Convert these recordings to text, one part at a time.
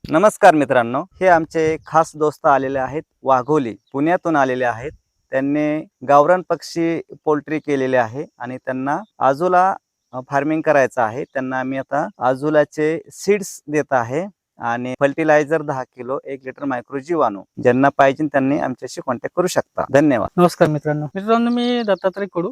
नमस्कार मित्रांनो, हे आमचे खास दोस्त आलेले आहेत. वाघोली पुण्यातून आलेले आहेत. त्यांनी गावरान पक्षी पोल्ट्री केलेले आहे आणि त्यांना आजूला फार्मिंग करायचं आहे. त्यांना आम्ही आता आजूलाचे सीड्स देत आहे आणि फर्टिलायझर 10 किलो 1 लिटर मायक्रो जीवाणू. ज्यांना पाहिजे त्यांनी आमच्याशी कॉन्टॅक्ट करू शकता. धन्यवाद. नमस्कार मित्रांनो, मी दत्तात्रय कडू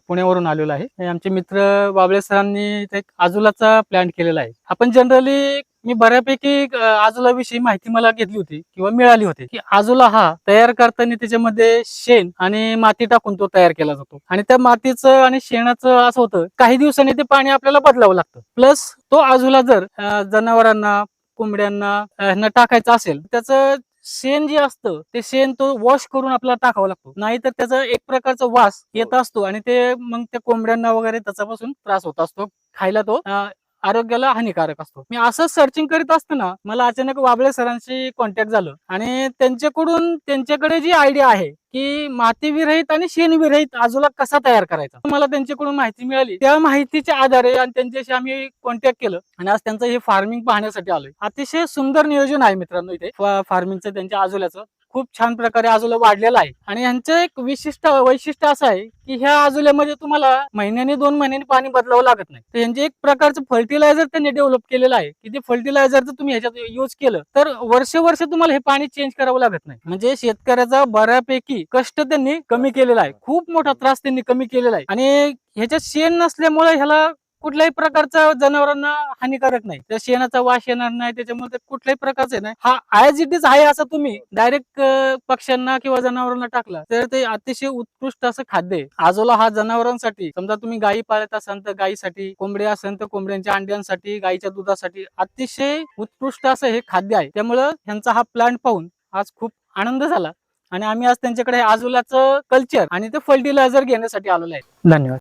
पुण्यावरून आलेलो आहे. हे आमचे मित्र बाबळे सरांनी एक आजूलाचा प्लॅन केलेला आहे. आपण जनरली मी बऱ्यापैकी आजूला विषयी माहिती मला घेतली होती किंवा मिळाली होती की आजूला हा तयार करताना त्याच्यामध्ये शेण आणि माती टाकून तो तयार केला जातो आणि त्या मातीचं आणि शेणाचं असं होतं काही दिवसांनी ते पाणी आपल्याला बदलावं लागतं. प्लस तो आजूला जर जनावरांना कोंबड्यांना टाकायचं असेल त्याचं शेण जे असतं ते शेण तो वॉश करून आपल्याला टाकावं लागतो, नाहीतर त्याचा एक प्रकारचा वास येत असतो आणि ते मग त्या कोंबड्यांना वगैरे त्याच्यापासून त्रास होत असतो. खायला तो आरोग्याला हानिकारक असतो. मी असं सर्चिंग करीत असताना मला अचानक वाबळे सरांशी कॉन्टॅक्ट झालं आणि त्यांच्याकडे जी आयडिया आहे की माती विरहित आणि शेण विरहित आजूला कसा तयार करायचा, मला त्यांच्याकडून माहिती मिळाली. त्या माहितीच्या आधारे आणि त्यांच्याशी आम्ही कॉन्टॅक्ट केलं आणि आज त्यांचं हे फार्मिंग पाहण्यासाठी आलोय. अतिशय सुंदर नियोजन आहे मित्रांनो इथे फार्मिंगचं त्यांच्या आजूल्याचं. खूप छान प्रकारे आजूला वाढलेला आहे आणि यांचं एक विशिष्ट वैशिष्ट्य असं आहे की ह्या आजूल्यामध्ये तुम्हाला महिन्याने 2 महिन्यांनी पाणी बदलावं लागत नाही. तर यांचे एक प्रकारचं फर्टिलायझर त्यांनी डेव्हलप केलेलं आहे की ते फर्टिलायझर जर तुम्ही ह्याच्यात युज केलं तर वर्ष तुम्हाला हे पाणी चेंज करावं लागत नाही. म्हणजे शेतकऱ्याचा बऱ्यापैकी कष्ट त्यांनी कमी केलेला आहे. खूप मोठा त्रास त्यांनी कमी केलेला आहे आणि ह्याच्यात शेण नसल्यामुळे ह्याला कुठल्याही प्रकारचा जनावरांना हानिकारक नाही. त्या शेणाचा वास येणार नाही, त्याच्यामुळे कुठल्याही प्रकारचे नाही. हा ॲज इट इज आहे असं तुम्ही डायरेक्ट पक्ष्यांना किंवा जनावरांना टाकला तर ते अतिशय उत्कृष्ट असं खाद्य आहे. आजोला हा जनावरांसाठी, समजा तुम्ही गायी पाळत असाल तर गायीसाठी, कोंबडी असेल तर कोंबड्यांच्या अंड्यांसाठी, गायीच्या दुधासाठी अतिशय उत्कृष्ट असं हे खाद्य आहे. त्यामुळं ह्यांचा हा प्लांट पाहून आज खूप आनंद झाला आणि आम्ही आज त्यांच्याकडे आजोलाचं कल्चर आणि ते फर्टिलायझर घेण्यासाठी आलेलो आहे. धन्यवाद.